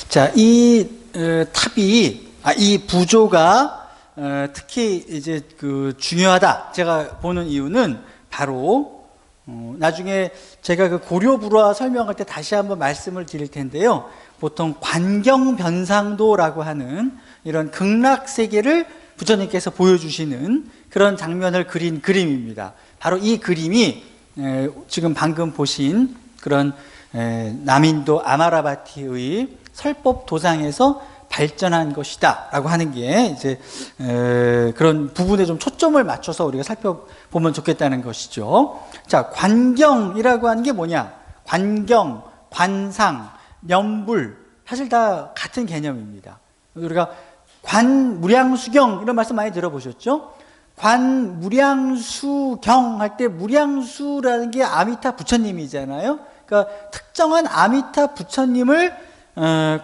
자, 이 탑이, 이 부조가 특히 이제 그 중요하다 제가 보는 이유는 바로 나중에 제가 그 고려불화 설명할 때 다시 한번 말씀을 드릴 텐데요. 보통 관경변상도라고 하는 이런 극락세계를 부처님께서 보여주시는 그런 장면을 그린 그림입니다. 바로 이 그림이 지금 방금 보신 그런 남인도 아마라바티의 설법도상에서 발전한 것이다 라고 하는 게 이제 그런 부분에 좀 초점을 맞춰서 우리가 살펴보면 좋겠다는 것이죠. 자, 관경이라고 하는 게 뭐냐? 관경, 관상, 면불, 사실 다 같은 개념입니다. 우리가 관무량수경 이런 말씀 많이 들어보셨죠? 관무량수경 할 때 무량수라는 게 아미타 부처님이잖아요. 그러니까 특정한 아미타 부처님을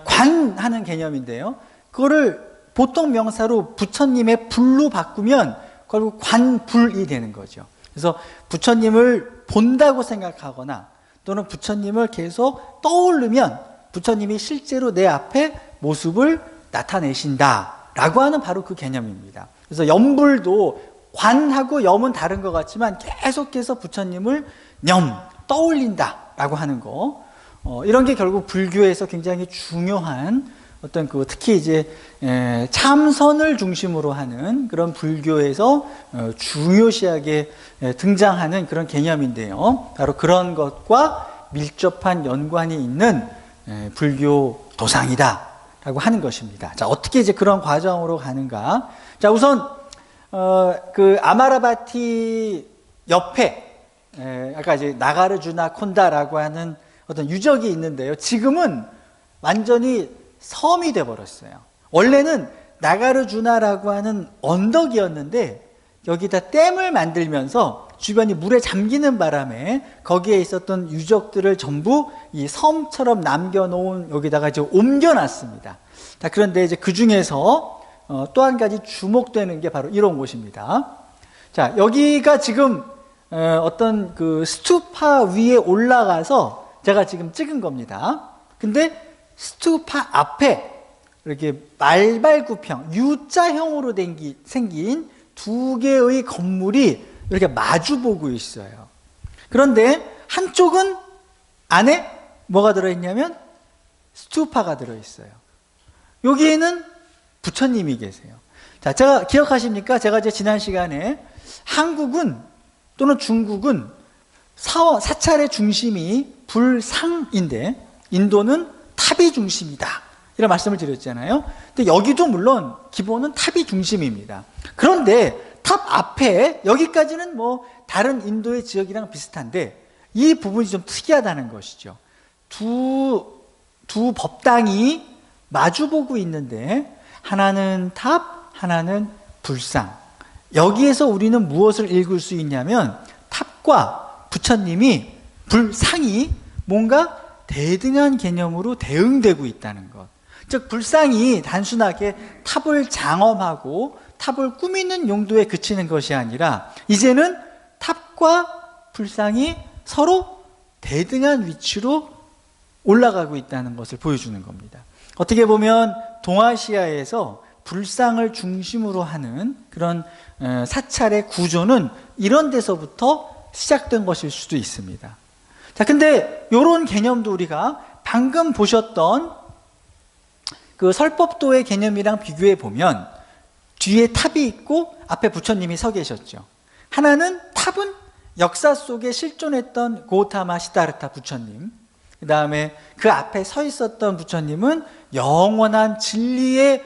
관하는 개념인데요. 그거를 보통 명사로 부처님의 불로 바꾸면 결국 관불이 되는 거죠. 그래서 부처님을 본다고 생각하거나 또는 부처님을 계속 떠오르면 부처님이 실제로 내 앞에 모습을 나타내신다라고 하는 바로 그 개념입니다. 그래서 염불도 관하고 염은 다른 것 같지만 계속해서 부처님을 떠올린다라고 하는 거. 이런 게 결국 불교에서 굉장히 중요한 어떤 그 특히 이제 참선을 중심으로 하는 그런 불교에서 중요시하게 등장하는 그런 개념인데요. 바로 그런 것과 밀접한 연관이 있는 불교 도상이다라고 하는 것입니다. 자, 어떻게 이제 그런 과정으로 가는가? 자, 우선 그 아마라바티 옆에 아까 이제 나가르주나 콘다라고 하는 어떤 유적이 있는데요. 지금은 완전히 섬이 되어버렸어요. 원래는 나가르주나라고 하는 언덕이었는데 여기다 댐을 만들면서 주변이 물에 잠기는 바람에 거기에 있었던 유적들을 전부 이 섬처럼 남겨놓은 여기다가 이제 옮겨놨습니다. 자, 그런데 이제 그 중에서 또 한 가지 주목되는 게 바로 이런 곳입니다. 자, 여기가 지금 어떤 그 스투파 위에 올라가서 제가 지금 찍은 겁니다. 근데 스투파 앞에 이렇게 말발구평, U자형으로 생긴 두 개의 건물이 이렇게 마주보고 있어요. 그런데 한쪽은 안에 뭐가 들어있냐면 스투파가 들어있어요. 여기에는 부처님이 계세요. 자, 제가 기억하십니까? 제가 이제 지난 시간에 한국은 또는 중국은 사찰의 중심이 불상인데 인도는 탑이 중심이다 이런 말씀을 드렸잖아요. 근데 여기도 물론 기본은 탑이 중심입니다. 그런데 탑 앞에 여기까지는 뭐 다른 인도의 지역이랑 비슷한데 이 부분이 좀 특이하다는 것이죠. 두 법당이 마주보고 있는데 하나는 탑, 하나는 불상. 여기에서 우리는 무엇을 읽을 수 있냐면 탑과 부처님이 불상이 뭔가 대등한 개념으로 대응되고 있다는 것. 즉 불상이 단순하게 탑을 장엄하고 탑을 꾸미는 용도에 그치는 것이 아니라 이제는 탑과 불상이 서로 대등한 위치로 올라가고 있다는 것을 보여주는 겁니다. 어떻게 보면 동아시아에서 불상을 중심으로 하는 그런 사찰의 구조는 이런 데서부터 시작된 것일 수도 있습니다. 자, 근데 이런 개념도 우리가 방금 보셨던 그 설법도의 개념이랑 비교해 보면 뒤에 탑이 있고 앞에 부처님이 서 계셨죠. 하나는 탑은 역사 속에 실존했던 고타마 시다르타 부처님, 그 다음에 그 앞에 서 있었던 부처님은 영원한 진리의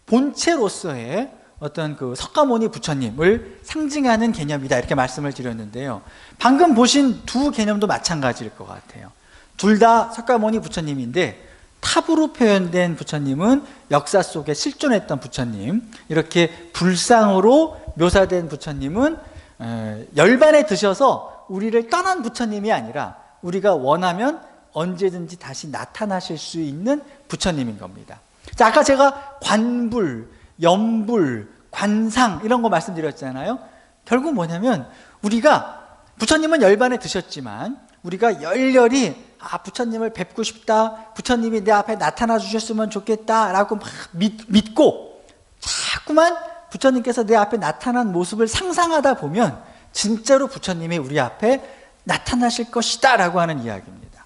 본체로서의 어떤 그 석가모니 부처님을 상징하는 개념이다 이렇게 말씀을 드렸는데요. 방금 보신 두 개념도 마찬가지일 것 같아요. 둘 다 석가모니 부처님인데 탑으로 표현된 부처님은 역사 속에 실존했던 부처님, 이렇게 불상으로 묘사된 부처님은 열반에 드셔서 우리를 떠난 부처님이 아니라 우리가 원하면 언제든지 다시 나타나실 수 있는 부처님인 겁니다. 자, 아까 제가 관불, 염불, 관상 이런 거 말씀드렸잖아요. 결국 뭐냐면 우리가 부처님은 열반에 드셨지만 우리가 열렬히 부처님을 뵙고 싶다, 부처님이 내 앞에 나타나 주셨으면 좋겠다라고 막 믿고 자꾸만 부처님께서 내 앞에 나타난 모습을 상상하다 보면 진짜로 부처님이 우리 앞에 나타나실 것이다 라고 하는 이야기입니다.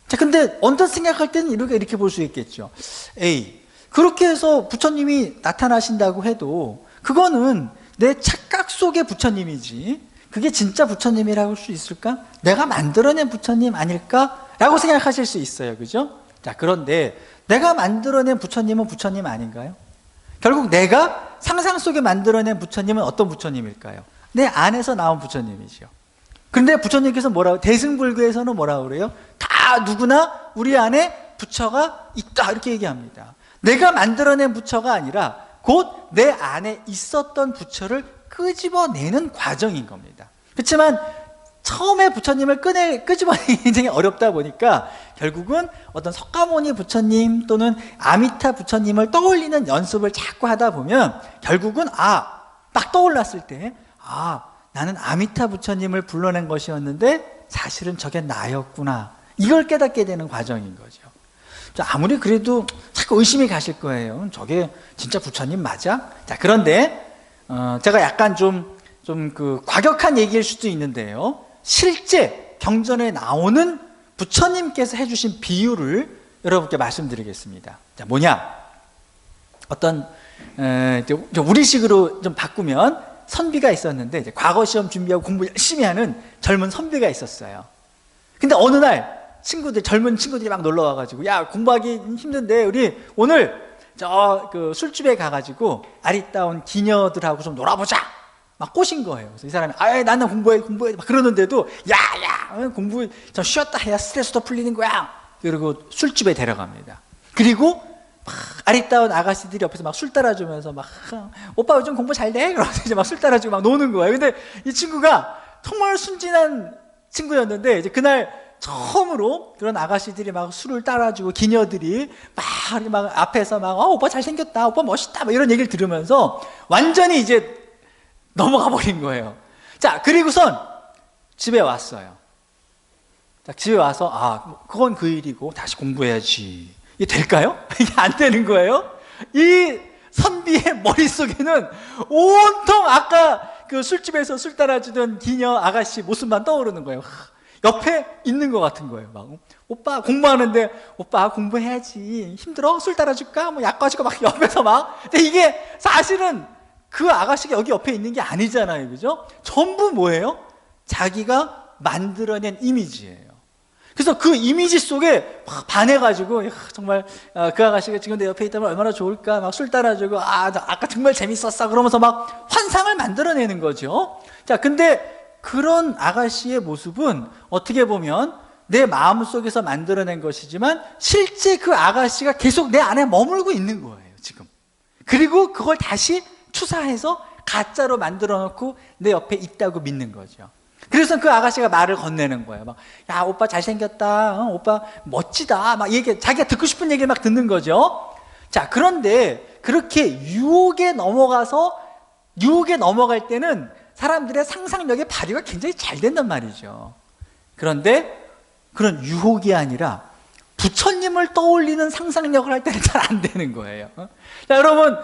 자, 근데 언뜻 생각할 때는 이렇게 볼 수 있겠죠. 에이, 그렇게 해서 부처님이 나타나신다고 해도 그거는 내 착각 속의 부처님이지 그게 진짜 부처님이라고 할 수 있을까? 내가 만들어낸 부처님 아닐까? 라고 생각하실 수 있어요. 그죠? 자, 그런데 내가 만들어낸 부처님은 부처님 아닌가요? 결국 내가 상상 속에 만들어낸 부처님은 어떤 부처님일까요? 내 안에서 나온 부처님이죠. 그런데 부처님께서 뭐라고, 대승불교에서는 뭐라고 그래요? 다 누구나 우리 안에 부처가 있다 이렇게 얘기합니다. 내가 만들어낸 부처가 아니라 곧 내 안에 있었던 부처를 끄집어내는 과정인 겁니다. 그렇지만 처음에 부처님을 끄집어내기 굉장히 어렵다 보니까 결국은 어떤 석가모니 부처님 또는 아미타 부처님을 떠올리는 연습을 자꾸 하다 보면 결국은 딱 떠올랐을 때 나는 아미타 부처님을 불러낸 것이었는데 사실은 저게 나였구나, 이걸 깨닫게 되는 과정인 거죠. 아무리 그래도 자꾸 의심이 가실 거예요. 저게 진짜 부처님 맞아? 자, 그런데 제가 약간 좀 과격한 얘기일 수도 있는데요, 실제 경전에 나오는 부처님께서 해주신 비유를 여러분께 말씀드리겠습니다. 자, 뭐냐? 어떤 우리식으로 좀 바꾸면 선비가 있었는데 이제 과거 시험 준비하고 공부 열심히 하는 젊은 선비가 있었어요. 근데 어느 날 젊은 친구들이 막 놀러 와가지고, 야, 공부하기 힘든데 우리 오늘 그 술집에 가가지고 아리따운 기녀들하고 좀 놀아보자 막 꼬신 거예요. 그래서 이 사람이 나는 공부해 막 그러는데도 야 공부 좀 쉬었다 해야 스트레스도 풀리는 거야. 그리고 술집에 데려갑니다. 그리고 막 아리따운 아가씨들이 옆에서 막 술 따라주면서 막 오빠 요즘 공부 잘 돼? 그러면서 이제 막 술 따라주고 막 노는 거예요. 근데 이 친구가 정말 순진한 친구였는데 이제 그날 처음으로 그런 아가씨들이 막 술을 따라주고 기녀들이 막 앞에서 막 오빠 잘생겼다, 오빠 멋있다 막 이런 얘기를 들으면서 완전히 이제 넘어가 버린 거예요. 자, 그리고선 집에 왔어요. 자, 집에 와서 그건 그 일이고 다시 공부해야지. 이게 될까요? 이게 안 되는 거예요. 이 선비의 머릿속에는 온통 아까 그 술집에서 술 따라주던 기녀 아가씨 모습만 떠오르는 거예요. 옆에 있는 것 같은 거예요. 막 오빠 공부하는데 오빠 공부해야지, 힘들어? 술 따라줄까? 뭐 약 가지고 막 옆에서 막. 근데 이게 사실은 그 아가씨가 여기 옆에 있는 게 아니잖아요. 그죠? 전부 뭐예요? 자기가 만들어낸 이미지예요. 그래서 그 이미지 속에 막 반해가지고 정말 그 아가씨가 지금 내 옆에 있다면 얼마나 좋을까, 막 술 따라주고 아까 정말 재밌었어 그러면서 막 환상을 만들어내는 거죠. 자, 근데 그런 아가씨의 모습은 어떻게 보면 내 마음속에서 만들어낸 것이지만 실제 그 아가씨가 계속 내 안에 머물고 있는 거예요, 지금. 그리고 그걸 다시 추사해서 가짜로 만들어 놓고 내 옆에 있다고 믿는 거죠. 그래서 그 아가씨가 말을 건네는 거예요. 막, 야, 오빠 잘생겼다, 오빠 멋지다, 막 자기가 듣고 싶은 얘기를 막 듣는 거죠. 자, 그런데 그렇게 유혹에 넘어갈 때는 사람들의 상상력의 발휘가 굉장히 잘 된단 말이죠. 그런데 그런 유혹이 아니라 부처님을 떠올리는 상상력을 할 때는 잘 안 되는 거예요. 자, 여러분,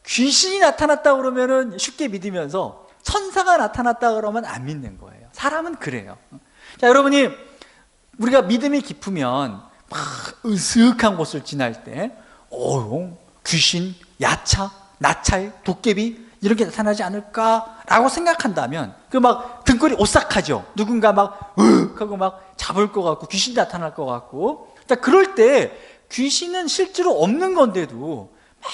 귀신이 나타났다 그러면은 쉽게 믿으면서 천사가 나타났다 그러면 안 믿는 거예요. 사람은 그래요. 자, 여러분이 우리가 믿음이 깊으면 막 으슥한 곳을 지날 때 귀신, 야차, 나찰, 도깨비 이렇게 나타나지 않을까라고 생각한다면 그 막 등골이 오싹하죠. 누군가 막 하고 막 잡을 것 같고 귀신이 나타날 것 같고. 자, 그럴 때 귀신은 실제로 없는 건데도 막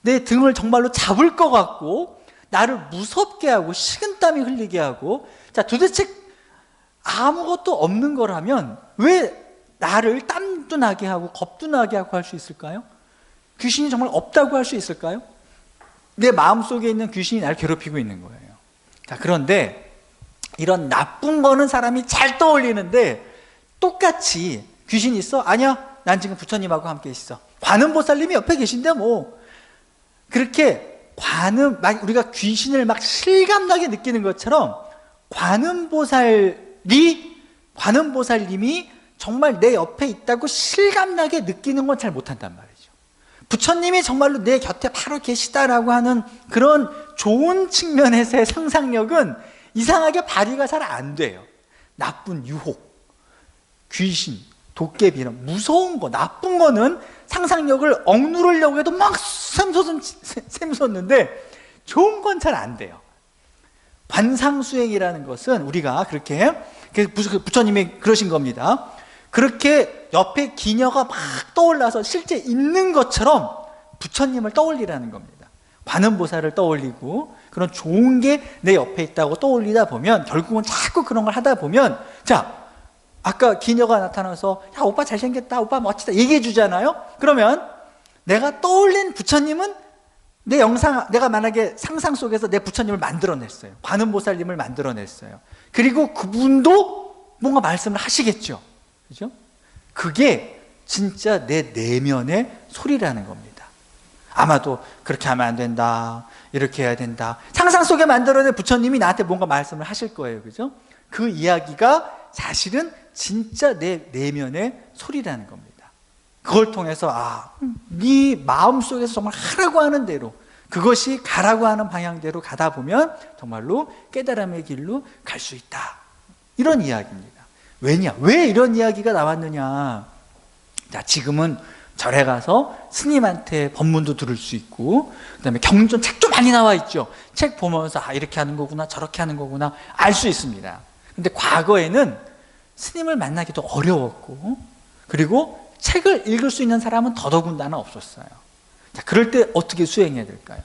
내 등을 정말로 잡을 것 같고 나를 무섭게 하고 식은땀이 흘리게 하고, 자, 도대체 아무것도 없는 거라면 왜 나를 땀도 나게 하고 겁도 나게 하고 할 수 있을까요? 귀신이 정말 없다고 할 수 있을까요? 내 마음속에 있는 귀신이 나를 괴롭히고 있는 거예요. 자, 그런데 이런 나쁜 거는 사람이 잘 떠올리는데 똑같이 귀신이 있어? 아니야, 난 지금 부처님하고 함께 있어. 관음보살님이 옆에 계신데 뭐. 그렇게 우리가 귀신을 막 실감나게 느끼는 것처럼 관음보살이 관음보살님이 정말 내 옆에 있다고 실감나게 느끼는 건 잘 못한단 말이죠. 부처님이 정말로 내 곁에 바로 계시다라고 하는 그런 좋은 측면에서의 상상력은 이상하게 발휘가 잘 안 돼요. 나쁜 유혹, 귀신, 도깨비 이런 무서운 거, 나쁜 거는 상상력을 억누르려고 해도 막 샘솟는데 좋은 건 잘 안 돼요. 관상수행이라는 것은 우리가 그렇게 부처님이 그러신 겁니다. 그렇게 옆에 기녀가 막 떠올라서 실제 있는 것처럼 부처님을 떠올리라는 겁니다. 관음보살을 떠올리고 그런 좋은 게 내 옆에 있다고 떠올리다 보면 결국은 자꾸 그런 걸 하다 보면, 자, 아까 기녀가 나타나서 야, 오빠 잘생겼다, 오빠 멋지다 얘기해 주잖아요. 그러면 내가 떠올린 부처님은 내 영상, 내가 만약에 상상 속에서 내 부처님을 만들어냈어요. 관음보살님을 만들어냈어요. 그리고 그분도 뭔가 말씀을 하시겠죠. 그죠? 그게 진짜 내 내면의 소리라는 겁니다. 아마도 그렇게 하면 안 된다, 이렇게 해야 된다, 상상 속에 만들어낸 부처님이 나한테 뭔가 말씀을 하실 거예요. 그죠? 그 이야기가 사실은 진짜 내 내면의 소리라는 겁니다. 그걸 통해서 네 마음속에서 정말 하라고 하는 대로, 그것이 가라고 하는 방향대로 가다 보면 정말로 깨달음의 길로 갈 수 있다, 이런 이야기입니다. 왜냐? 왜 이런 이야기가 나왔느냐? 자, 지금은 절에 가서 스님한테 법문도 들을 수 있고, 그 다음에 경전 책도 많이 나와 있죠. 책 보면서 이렇게 하는 거구나, 저렇게 하는 거구나 알 수 있습니다. 근데 과거에는 스님을 만나기도 어려웠고, 그리고 책을 읽을 수 있는 사람은 더더군다나 없었어요. 자, 그럴 때 어떻게 수행해야 될까요?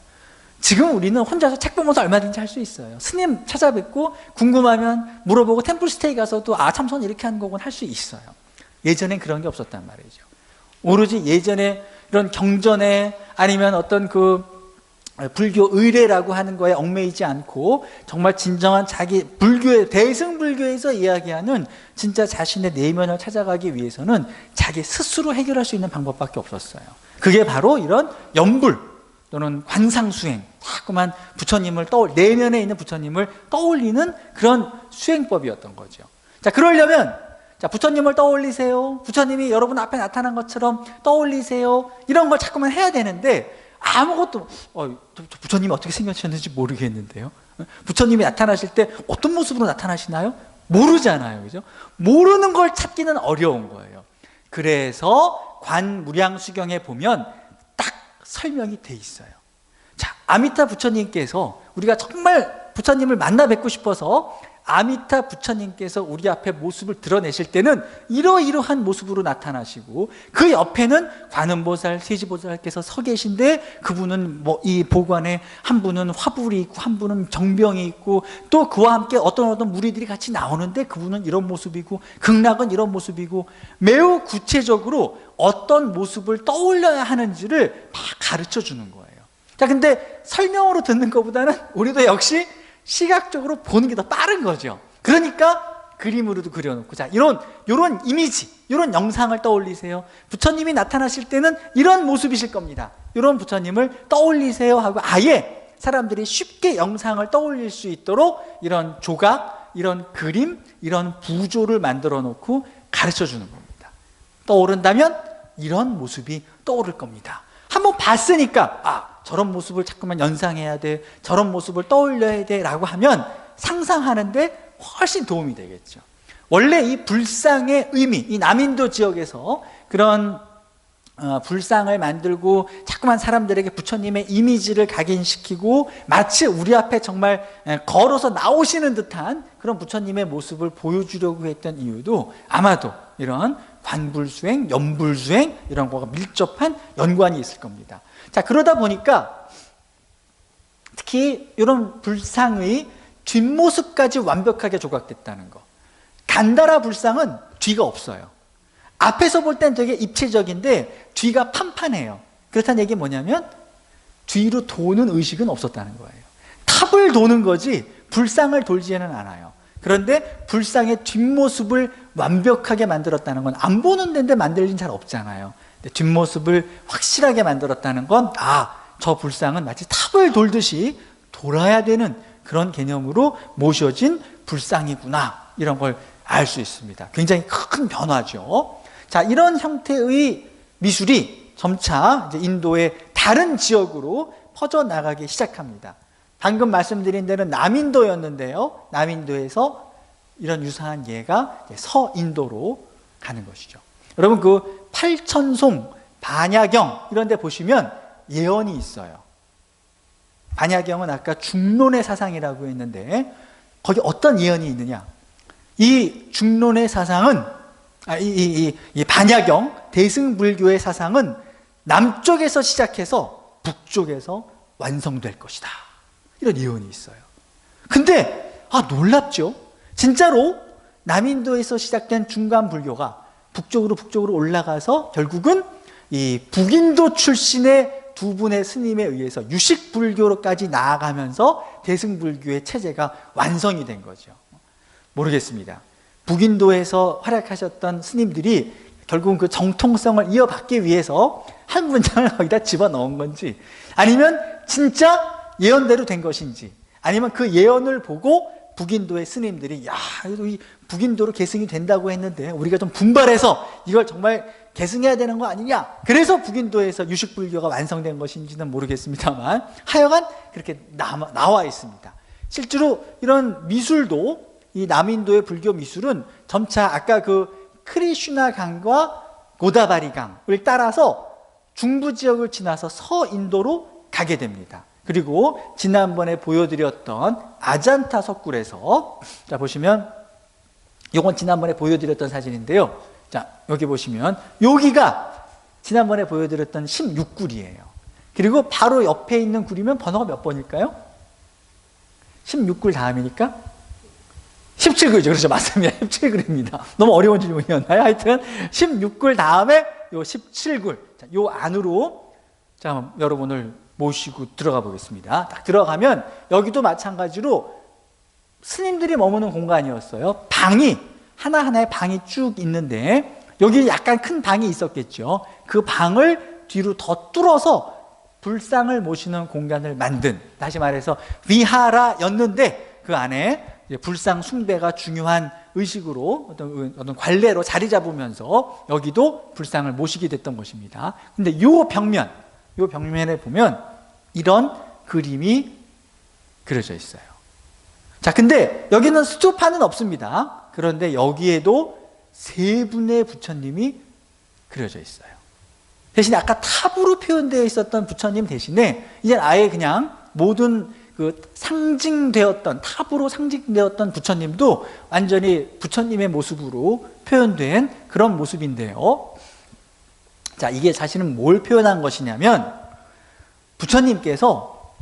지금 우리는 혼자서 책 보면서 얼마든지 할 수 있어요. 스님 찾아뵙고 궁금하면 물어보고 템플스테이 가서도 참선 이렇게 하는 거군 할 수 있어요. 예전엔 그런 게 없었단 말이죠. 오로지 예전에 이런 경전에 아니면 어떤 그 불교 의례라고 하는 거에 얽매이지 않고 정말 진정한 자기 불교의 대승불교에서 이야기하는 진짜 자신의 내면을 찾아가기 위해서는 자기 스스로 해결할 수 있는 방법밖에 없었어요. 그게 바로 이런 염불 또는 관상수행, 자꾸만 부처님을 내면에 있는 부처님을 떠올리는 그런 수행법이었던 거죠. 자, 그러려면 자, 부처님을 떠올리세요, 부처님이 여러분 앞에 나타난 것처럼 떠올리세요, 이런 걸 자꾸만 해야 되는데 아무것도 부처님이 어떻게 생겨셨는지 모르겠는데요. 부처님이 나타나실 때 어떤 모습으로 나타나시나요? 모르잖아요. 그죠? 모르는 걸 찾기는 어려운 거예요. 그래서 관무량수경에 보면 딱 설명이 돼 있어요. 자, 아미타 부처님께서 우리가 정말 부처님을 만나 뵙고 싶어서 아미타 부처님께서 우리 앞에 모습을 드러내실 때는 이러이러한 모습으로 나타나시고, 그 옆에는 관음보살, 세지보살께서 서 계신데 그분은 이 보관에 한 분은 화불이 있고 한 분은 정병이 있고, 또 그와 함께 어떤 무리들이 같이 나오는데 그분은 이런 모습이고 극락은 이런 모습이고, 매우 구체적으로 어떤 모습을 떠올려야 하는지를 다 가르쳐 주는 거예요. 자, 근데 설명으로 듣는 것보다는 우리도 역시 시각적으로 보는 게 더 빠른 거죠. 그러니까 그림으로도 그려놓고, 자, 이런 이미지, 이런 영상을 떠올리세요. 부처님이 나타나실 때는 이런 모습이실 겁니다. 이런 부처님을 떠올리세요 하고 아예 사람들이 쉽게 영상을 떠올릴 수 있도록 이런 조각, 이런 그림, 이런 부조를 만들어 놓고 가르쳐 주는 겁니다. 떠오른다면 이런 모습이 떠오를 겁니다. 한번 봤으니까 저런 모습을 자꾸만 연상해야 돼, 저런 모습을 떠올려야 돼 라고 하면 상상하는데 훨씬 도움이 되겠죠. 원래 이 불상의 의미, 이 남인도 지역에서 그런 불상을 만들고 자꾸만 사람들에게 부처님의 이미지를 각인시키고 마치 우리 앞에 정말 걸어서 나오시는 듯한 그런 부처님의 모습을 보여주려고 했던 이유도 아마도 이런 관불수행, 염불수행 이런 거가 밀접한 연관이 있을 겁니다. 자, 그러다 보니까 특히 이런 불상의 뒷모습까지 완벽하게 조각됐다는 거. 간다라 불상은 뒤가 없어요. 앞에서 볼 땐 되게 입체적인데 뒤가 판판해요. 그렇다는 얘기 뭐냐면 뒤로 도는 의식은 없었다는 거예요. 탑을 도는 거지 불상을 돌지는 않아요. 그런데 불상의 뒷모습을 완벽하게 만들었다는 건 안 보는 데인데 만들 일 잘 없잖아요. 근데 뒷모습을 확실하게 만들었다는 건 저 불상은 마치 탑을 돌듯이 돌아야 되는 그런 개념으로 모셔진 불상이구나, 이런 걸 알 수 있습니다. 굉장히 큰 변화죠. 자, 이런 형태의 미술이 점차 이제 인도의 다른 지역으로 퍼져나가기 시작합니다. 방금 말씀드린 데는 남인도였는데요. 남인도에서 이런 유사한 예가 서인도로 가는 것이죠. 여러분, 그 팔천송, 반야경 이런 데 보시면 예언이 있어요. 반야경은 아까 중론의 사상이라고 했는데 거기 어떤 예언이 있느냐? 이 중론의 사상은 이 반야경, 대승불교의 사상은 남쪽에서 시작해서 북쪽에서 완성될 것이다. 이런 예언이 있어요. 근데 놀랍죠? 진짜로 남인도에서 시작된 중간불교가 북쪽으로 올라가서 결국은 이 북인도 출신의 두 분의 스님에 의해서 유식불교로까지 나아가면서 대승불교의 체제가 완성이 된 거죠. 모르겠습니다. 북인도에서 활약하셨던 스님들이 결국은 그 정통성을 이어받기 위해서 한 문장을 거기다 집어넣은 건지, 아니면 진짜 예언대로 된 것인지, 아니면 그 예언을 보고 북인도의 스님들이 이 북인도로 계승이 된다고 했는데 우리가 좀 분발해서 이걸 정말 계승해야 되는 거 아니냐, 그래서 북인도에서 유식불교가 완성된 것인지는 모르겠습니다만 하여간 그렇게 나와 있습니다. 실제로 이런 미술도, 이 남인도의 불교 미술은 점차 아까 그 크리슈나 강과 고다바리 강을 따라서 중부 지역을 지나서 서인도로 가게 됩니다. 그리고 지난번에 보여드렸던 아잔타 석굴에서, 자 보시면 이건 지난번에 보여드렸던 사진인데요. 자 여기 보시면 여기가 지난번에 보여드렸던 16굴이에요. 그리고 바로 옆에 있는 굴이면 번호가 몇 번일까요? 16굴 다음이니까 17굴이죠. 그렇죠. 맞습니다. 17굴입니다. 너무 어려운 질문이었나요? 하여튼 16굴 다음에 요 17굴. 자, 요 안으로 자, 여러분을 모시고 들어가 보겠습니다. 딱 들어가면 여기도 마찬가지로 스님들이 머무는 공간이었어요. 방이 하나하나의 방이 쭉 있는데 여기 약간 큰 방이 있었겠죠. 그 방을 뒤로 더 뚫어서 불상을 모시는 공간을 만든, 다시 말해서 위하라였는데 그 안에 불상 숭배가 중요한 의식으로 어떤 관례로 자리 잡으면서 여기도 불상을 모시게 됐던 것입니다. 근데 이 벽면에 보면 이런 그림이 그려져 있어요. 자, 근데 여기는 수조판은 없습니다. 그런데 여기에도 세 분의 부처님이 그려져 있어요. 대신에 아까 탑으로 표현되어 있었던 부처님 대신에 이제 아예 그냥 모든 그 상징되었던, 탑으로 상징되었던 부처님도 완전히 부처님의 모습으로 표현된 그런 모습인데요. 자, 이게 사실은 뭘 표현한 것이냐면 부처님께서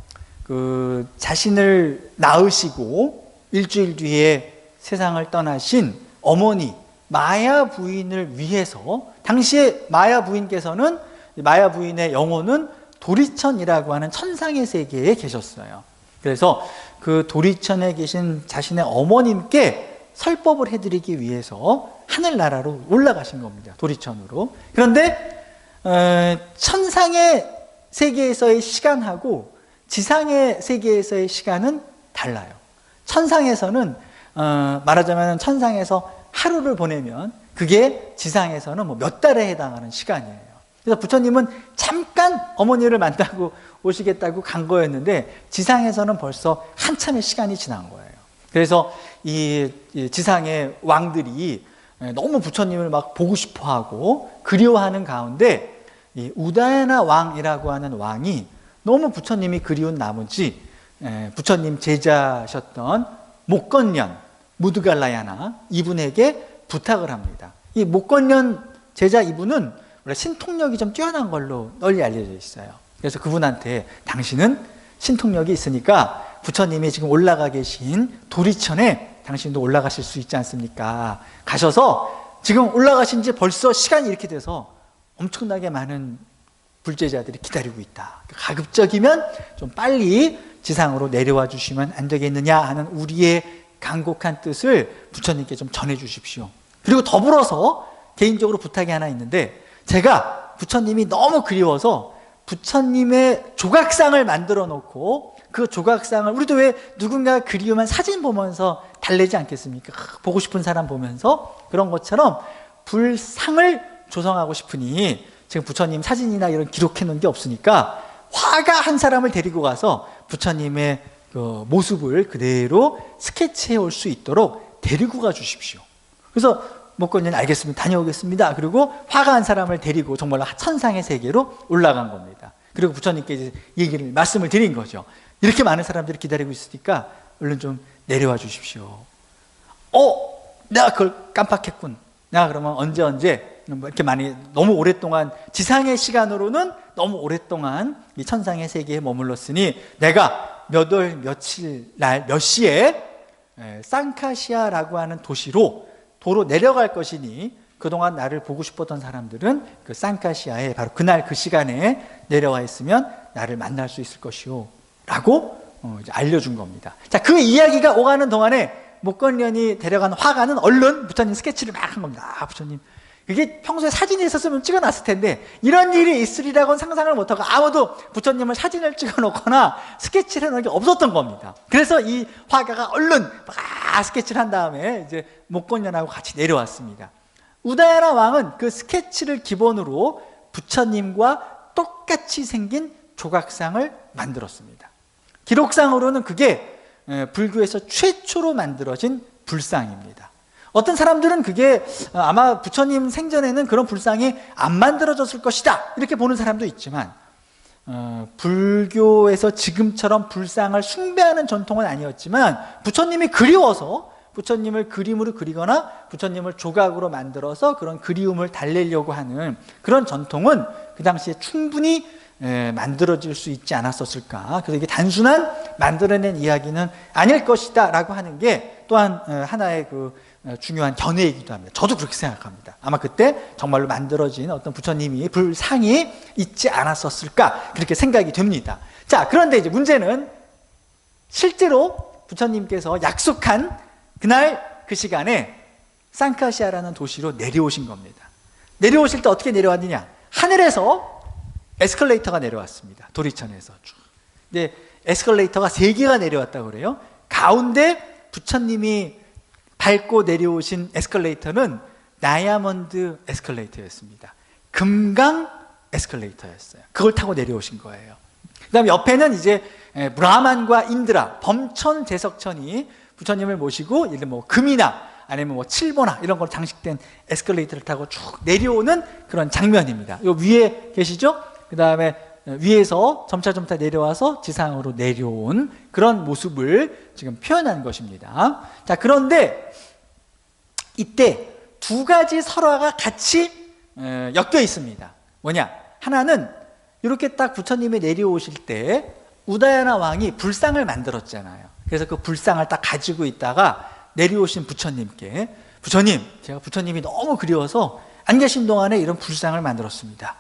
그 자신을 낳으시고 일주일 뒤에 세상을 떠나신 어머니 마야 부인을 위해서, 당시에 마야 부인께서는, 마야 부인의 영혼은 도리천이라고 하는 천상의 세계에 계셨어요. 그래서 그 도리천에 계신 자신의 어머님께 설법을 해드리기 위해서 하늘나라로 올라가신 겁니다. 도리천으로. 그런데 천상의 세계에서의 시간하고 지상의 세계에서의 시간은 달라요. 천상에서는 말하자면 천상에서 하루를 보내면 그게 지상에서는 뭐 몇 달에 해당하는 시간이에요. 그래서 부처님은 잠깐 어머니를 만나고 오시겠다고 간 거였는데 지상에서는 벌써 한참의 시간이 지난 거예요. 그래서 이 지상의 왕들이 너무 부처님을 막 보고 싶어하고 그리워하는 가운데 이 우다야나 왕이라고 하는 왕이 너무 부처님이 그리운 나머지 부처님 제자셨던 목건련 무드갈라야나 이분에게 부탁을 합니다. 이 목건련 제자 이분은 원래 신통력이 좀 뛰어난 걸로 널리 알려져 있어요. 그래서 그분한테 당신은 신통력이 있으니까 부처님이 지금 올라가 계신 도리천에 당신도 올라가실 수 있지 않습니까? 가셔서 지금 올라가신 지 벌써 시간이 이렇게 돼서 엄청나게 많은 불제자들이 기다리고 있다. 가급적이면 좀 빨리 지상으로 내려와 주시면 안 되겠느냐 하는 우리의 간곡한 뜻을 부처님께 좀 전해 주십시오. 그리고 더불어서 개인적으로 부탁이 하나 있는데, 제가 부처님이 너무 그리워서 부처님의 조각상을 만들어 놓고 그 조각상을, 우리도 왜 누군가 그리우면 사진 보면서 달래지 않겠습니까? 보고 싶은 사람 보면서. 그런 것처럼 불상을 조성하고 싶으니 지금 부처님 사진이나 이런 기록해 놓은 게 없으니까 화가 한 사람을 데리고 가서 부처님의 그 모습을 그대로 스케치해 올 수 있도록 데리고 가 주십시오. 그래서 목건nhân 알겠습니다. 다녀오겠습니다. 그리고 화가 한 사람을 데리고 정말로 천상의 세계로 올라간 겁니다. 그리고 부처님께 이제 말씀을 드린 거죠. 이렇게 많은 사람들이 기다리고 있으니까 얼른 좀 내려와 주십시오. 내가 그걸 깜빡했군. 내가 그러면 언제 이렇게 많이 너무 오랫동안 지상의 시간으로는 너무 오랫동안 이 천상의 세계에 머물렀으니 내가 몇 월 며칠 날 몇 시에 쌍카시아라고 하는 도시로 도로 내려갈 것이니 그동안 나를 보고 싶었던 사람들은 그 쌍카시아에 바로 그날 그 시간에 내려와 있으면 나를 만날 수 있을 것이오 라고 이제 알려준 겁니다. 자, 그 이야기가 오가는 동안에 목건련이 데려간 화가는 얼른 부처님 스케치를 막 한 겁니다. 부처님, 그게 평소에 사진이 있었으면 찍어놨을 텐데 이런 일이 있으리라고는 상상을 못하고 아무도 부처님을 사진을 찍어놓거나 스케치를 해놓은 게 없었던 겁니다. 그래서 이 화가가 얼른 막 스케치를 한 다음에 이제 목건련하고 같이 내려왔습니다. 우다야나 왕은 그 스케치를 기본으로 부처님과 똑같이 생긴 조각상을 만들었습니다. 기록상으로는 그게 불교에서 최초로 만들어진 불상입니다. 어떤 사람들은 그게 아마 부처님 생전에는 그런 불상이 안 만들어졌을 것이다 이렇게 보는 사람도 있지만 불교에서 지금처럼 불상을 숭배하는 전통은 아니었지만 부처님이 그리워서 부처님을 그림으로 그리거나 부처님을 조각으로 만들어서 그런 그리움을 달래려고 하는 그런 전통은 그 당시에 충분히 만들어질 수 있지 않았었을까. 그래서 이게 단순한 만들어낸 이야기는 아닐 것이다 라고 하는 게 또한 하나의 그 중요한 견해이기도 합니다. 저도 그렇게 생각합니다. 아마 그때 정말로 만들어진 어떤 부처님이 불상이 있지 않았었을까 그렇게 생각이 됩니다. 자, 그런데 이제 문제는 실제로 부처님께서 약속한 그날 그 시간에 쌍카시아라는 도시로 내려오신 겁니다. 내려오실 때 어떻게 내려왔느냐, 하늘에서 에스컬레이터가 내려왔습니다. 도리천에서 쭉. 근데 에스컬레이터가 3개가 내려왔다고 그래요. 가운데 부처님이 밟고 내려오신 에스컬레이터는 다이아몬드 에스컬레이터였습니다. 금강 에스컬레이터였어요. 그걸 타고 내려오신 거예요. 그 다음에 옆에는 이제 브라만과 인드라, 범천, 제석천이 부처님을 모시고 예를 뭐 금이나 아니면 뭐 칠보나 이런 걸 장식된 에스컬레이터를 타고 쭉 내려오는 그런 장면입니다. 요 위에 계시죠? 그 다음에 위에서 점차 내려와서 지상으로 내려온 그런 모습을 지금 표현한 것입니다. 자, 그런데 이때 2가지 설화가 같이 엮여 있습니다. 뭐냐? 하나는 이렇게 딱 부처님이 내려오실 때 우다야나 왕이 불상을 만들었잖아요. 그래서 그 불상을 딱 가지고 있다가 내려오신 부처님께, 부처님, 제가 부처님이 너무 그리워서 안 계신 동안에 이런 불상을 만들었습니다.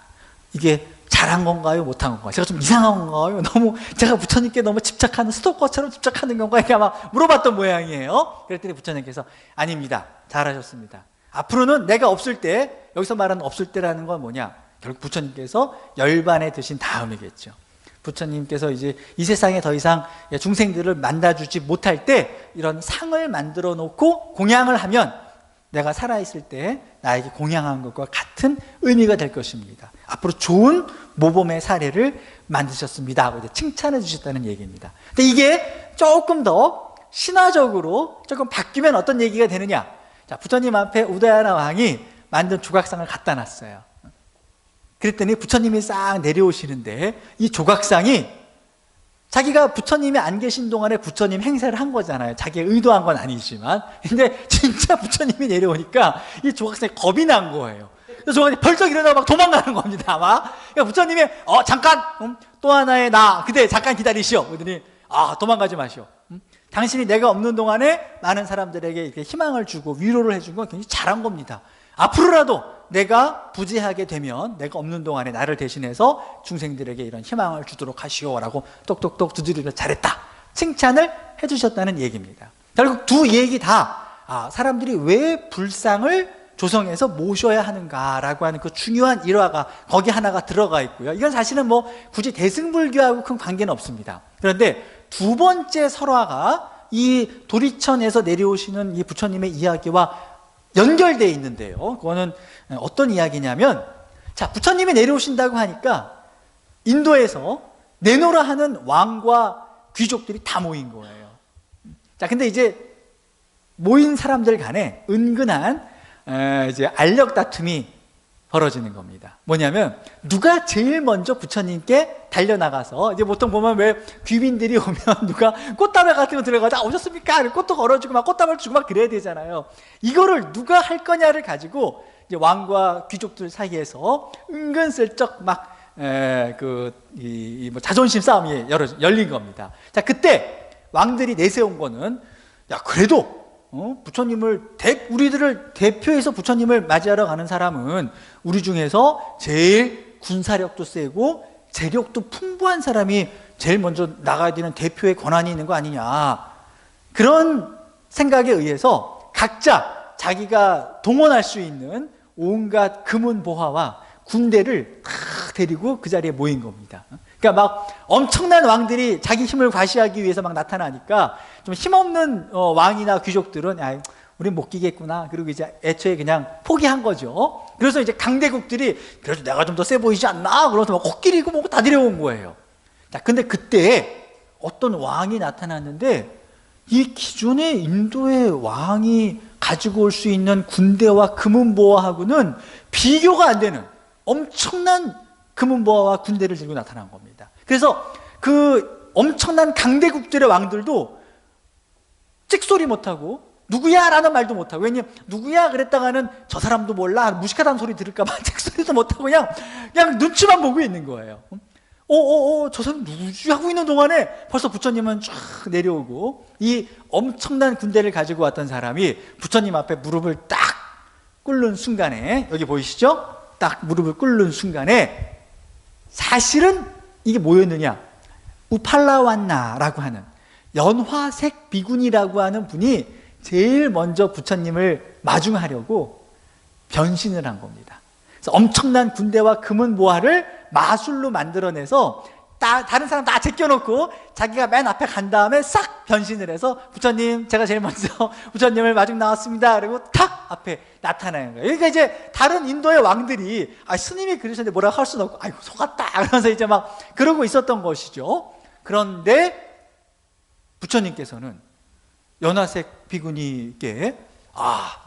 이게 잘한 건가요? 못한 건가요? 제가 좀 이상한 건가요? 너무 제가 부처님께 너무 집착하는 스토커처럼 집착하는 건가요? 이렇게 아마 물어봤던 모양이에요. 그랬더니 부처님께서 아닙니다. 잘하셨습니다. 앞으로는 내가 없을 때, 여기서 말하는 없을 때라는 건 뭐냐? 결국 부처님께서 열반에 드신 다음이겠죠. 부처님께서 이제 이 세상에 더 이상 중생들을 만나주지 못할 때 이런 상을 만들어 놓고 공양을 하면 내가 살아있을 때 나에게 공양한 것과 같은 의미가 될 것입니다. 앞으로 좋은 모범의 사례를 만드셨습니다 하고 이제 칭찬해 주셨다는 얘기입니다. 근데 이게 조금 더 신화적으로 조금 바뀌면 어떤 얘기가 되느냐? 자, 부처님 앞에 우다야나 왕이 만든 조각상을 갖다 놨어요. 그랬더니 부처님이 싹 내려오시는데 이 조각상이 자기가 부처님이 안 계신 동안에 부처님 행세를 한 거잖아요. 자기가 의도한 건 아니지만. 근데 진짜 부처님이 내려오니까 이 조각상이 겁이 난 거예요. 그래서 조각상이 벌쩍 일어나고 막 도망가는 겁니다, 아마. 그러니까 부처님이 잠깐 또 하나의 나 그대 잠깐 기다리시오. 그러더니 도망가지 마시오. 당신이 내가 없는 동안에 많은 사람들에게 이렇게 희망을 주고 위로를 해준 건 굉장히 잘한 겁니다. 앞으로라도 내가 부재하게 되면 내가 없는 동안에 나를 대신해서 중생들에게 이런 희망을 주도록 하시오라고 똑똑똑 두드리려 잘했다, 칭찬을 해주셨다는 얘기입니다. 결국 두 얘기 다 사람들이 왜 불상을 조성해서 모셔야 하는가라고 하는 그 중요한 일화가 거기 하나가 들어가 있고요. 이건 사실은 뭐 굳이 대승불교하고 큰 관계는 없습니다. 그런데 두 번째 설화가 이 도리천에서 내려오시는 이 부처님의 이야기와 연결되어 있는데요. 그거는 어떤 이야기냐면, 자, 부처님이 내려오신다고 하니까 인도에서 내노라 하는 왕과 귀족들이 다 모인 거예요. 자, 근데 이제 모인 사람들 간에 은근한 이제 알력 다툼이 벌어지는 겁니다. 뭐냐면 누가 제일 먼저 부처님께 달려나가서, 이제 보통 보면 왜 귀빈들이 오면 누가 꽃다발 같은 거 들어가서 오셨습니까? 꽃도 걸어주고 막 꽃다발 주고 막 그래야 되잖아요. 이거를 누가 할 거냐를 가지고 이제 왕과 귀족들 사이에서 은근슬쩍 막 뭐 자존심 싸움이 열린 겁니다. 자, 그때 왕들이 내세운 거는, 야, 그래도 우리들을 대표해서 부처님을 맞이하러 가는 사람은 우리 중에서 제일 군사력도 세고 재력도 풍부한 사람이 제일 먼저 나가야 되는 대표의 권한이 있는 거 아니냐. 그런 생각에 의해서 각자 자기가 동원할 수 있는 온갖 금은보화와 군대를 다 데리고 그 자리에 모인 겁니다. 그러니까 막 엄청난 왕들이 자기 힘을 과시하기 위해서 막 나타나니까 좀 힘없는 왕이나 귀족들은, 야, 우린 못 끼겠구나. 그리고 이제 애초에 그냥 포기한 거죠. 그래서 이제 강대국들이, 그래도 내가 좀 더 세 보이지 않나? 그러면서 막 코끼리고 뭐고 다 데려온 거예요. 자, 근데 그때 어떤 왕이 나타났는데, 이 기존의 인도의 왕이 가지고 올 수 있는 군대와 금은보화하고는 비교가 안 되는 엄청난 금은보화와 군대를 들고 나타난 겁니다. 그래서 그 엄청난 강대국들의 왕들도 찍소리 못하고 누구야? 라는 말도 못하고, 왜냐면 누구야? 그랬다가는 저 사람도 몰라, 무식하다는 소리 들을까봐 찍소리도 못하고 그냥 눈치만 보고 있는 거예요. 저 사람 누구지? 하고 있는 동안에 벌써 부처님은 쫙 내려오고, 이 엄청난 군대를 가지고 왔던 사람이 부처님 앞에 무릎을 딱 꿇는 순간에, 여기 보이시죠? 딱 무릎을 꿇는 순간에 사실은 이게 뭐였느냐? 우팔라완나라고 하는 연화색 비군이라고 하는 분이 제일 먼저 부처님을 마중하려고 변신을 한 겁니다. 그래서 엄청난 군대와 금은보화를 마술로 만들어내서 다른 사람 다 제껴놓고 자기가 맨 앞에 간 다음에 싹 변신을 해서, 부처님, 제가 제일 먼저 부처님을 마중 나왔습니다. 그리고 탁 앞에 나타나는 거예요. 그러니까 이제 다른 인도의 왕들이, 스님이 그러셨는데 뭐라 할 수는 없고, 아이고 속았다 그러면서 이제 막 그러고 있었던 것이죠. 그런데 부처님께서는 연화색 비구니께,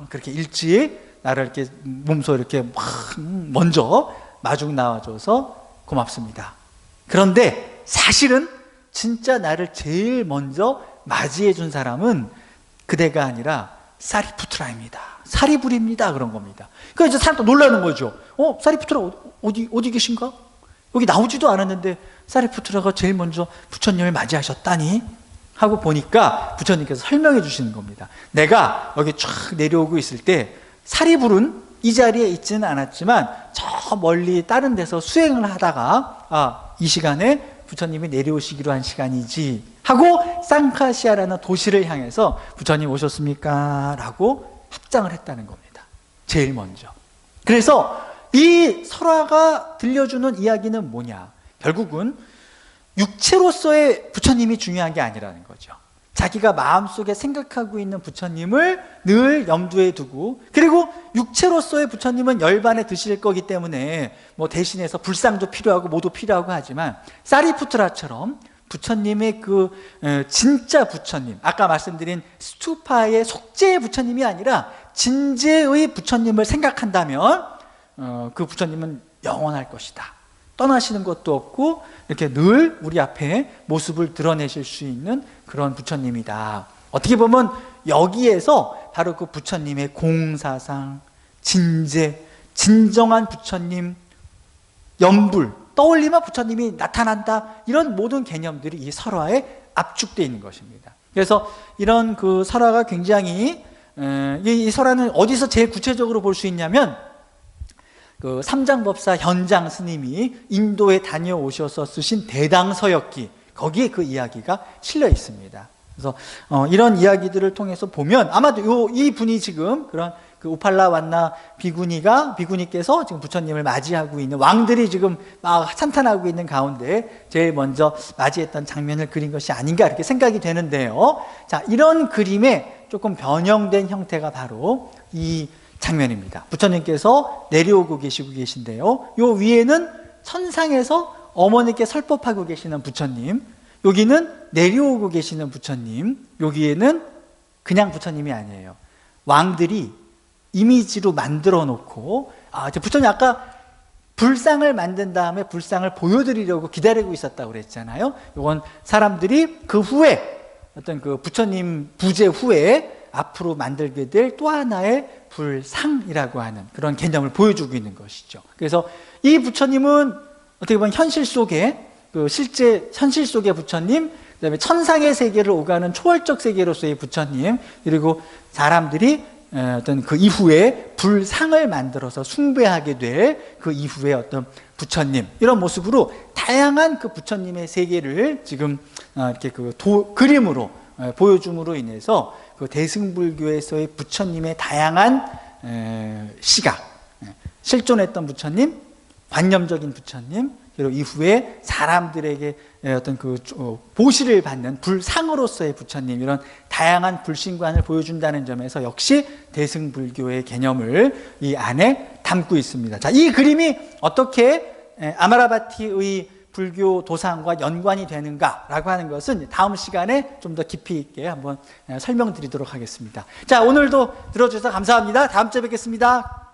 그렇게 일찍 나를 이렇게 몸소 이렇게 막 먼저 마중 나와줘서 고맙습니다. 그런데 사실은 진짜 나를 제일 먼저 맞이해 준 사람은 그대가 아니라 사리푸트라입니다. 사리불입니다. 그런 겁니다. 그러니까 이제 사람도 놀라는 거죠. 사리푸트라 어디 계신가? 여기 나오지도 않았는데 사리푸트라가 제일 먼저 부처님을 맞이하셨다니? 하고 보니까 부처님께서 설명해 주시는 겁니다. 내가 여기 쫙 내려오고 있을 때 사리불은 이 자리에 있지는 않았지만 저 멀리 다른 데서 수행을 하다가, 이 시간에 부처님이 내려오시기로 한 시간이지 하고 쌍카시아라는 도시를 향해서 부처님 오셨습니까? 라고 합장을 했다는 겁니다. 제일 먼저. 그래서 이 설화가 들려주는 이야기는 뭐냐? 결국은 육체로서의 부처님이 중요한 게 아니라는 거죠. 자기가 마음속에 생각하고 있는 부처님을 늘 염두에 두고, 그리고 육체로서의 부처님은 열반에 드실 거기 때문에 뭐 대신해서 불상도 필요하고 뭐도 필요하고 하지만, 사리푸트라처럼 부처님의 그 진짜 부처님, 아까 말씀드린 스투파의 속죄의 부처님이 아니라 진재의 부처님을 생각한다면 그 부처님은 영원할 것이다. 떠나시는 것도 없고 이렇게 늘 우리 앞에 모습을 드러내실 수 있는 그런 부처님이다. 어떻게 보면 여기에서 바로 그 부처님의 공사상, 진재, 진정한 부처님, 연불, 떠올리면 부처님이 나타난다, 이런 모든 개념들이 이 설화에 압축되어 있는 것입니다. 그래서 이런 그 설화가 굉장히, 이 설화는 어디서 제일 구체적으로 볼 수 있냐면, 그 삼장법사 현장 스님이 인도에 다녀오셔서 쓰신 대당서역기, 거기에 그 이야기가 실려 있습니다. 그래서 이런 이야기들을 통해서 보면 아마도 이 분이 지금 그런 그 우팔라완나 비구니께서 지금 부처님을 맞이하고 있는, 왕들이 지금 막 찬탄하고 있는 가운데 제일 먼저 맞이했던 장면을 그린 것이 아닌가 이렇게 생각이 되는데요. 자, 이런 그림의 조금 변형된 형태가 바로 이 장면입니다. 부처님께서 내려오고 계신데요. 요 위에는 천상에서 어머니께 설법하고 계시는 부처님, 여기는 내려오고 계시는 부처님, 여기에는 그냥 부처님이 아니에요. 왕들이 이미지로 만들어 놓고, 부처님 아까 불상을 만든 다음에 불상을 보여드리려고 기다리고 있었다고 그랬잖아요. 이건 사람들이 그 후에 어떤 그 부처님 부재 후에 앞으로 만들게 될 또 하나의 불상이라고 하는 그런 개념을 보여주고 있는 것이죠. 그래서 이 부처님은 어떻게 보면 현실 속에, 실제 현실 속의 부처님, 그다음에 천상의 세계를 오가는 초월적 세계로서의 부처님, 그리고 사람들이 어떤 그 이후에 불상을 만들어서 숭배하게 될 그 이후에 어떤 부처님, 이런 모습으로 다양한 그 부처님의 세계를 지금 이렇게 그 그림으로 보여줌으로 인해서 그 대승불교에서의 부처님의 다양한 시각, 실존했던 부처님, 관념적인 부처님, 그리고 이후에 사람들에게 어떤 그 보시를 받는 불상으로서의 부처님, 이런 다양한 불신관을 보여준다는 점에서 역시 대승불교의 개념을 이 안에 담고 있습니다. 자, 이 그림이 어떻게 아마라바티의 불교 도상과 연관이 되는가라고 하는 것은 다음 시간에 좀 더 깊이 있게 한번 설명드리도록 하겠습니다. 자, 오늘도 들어주셔서 감사합니다. 다음 주에 뵙겠습니다.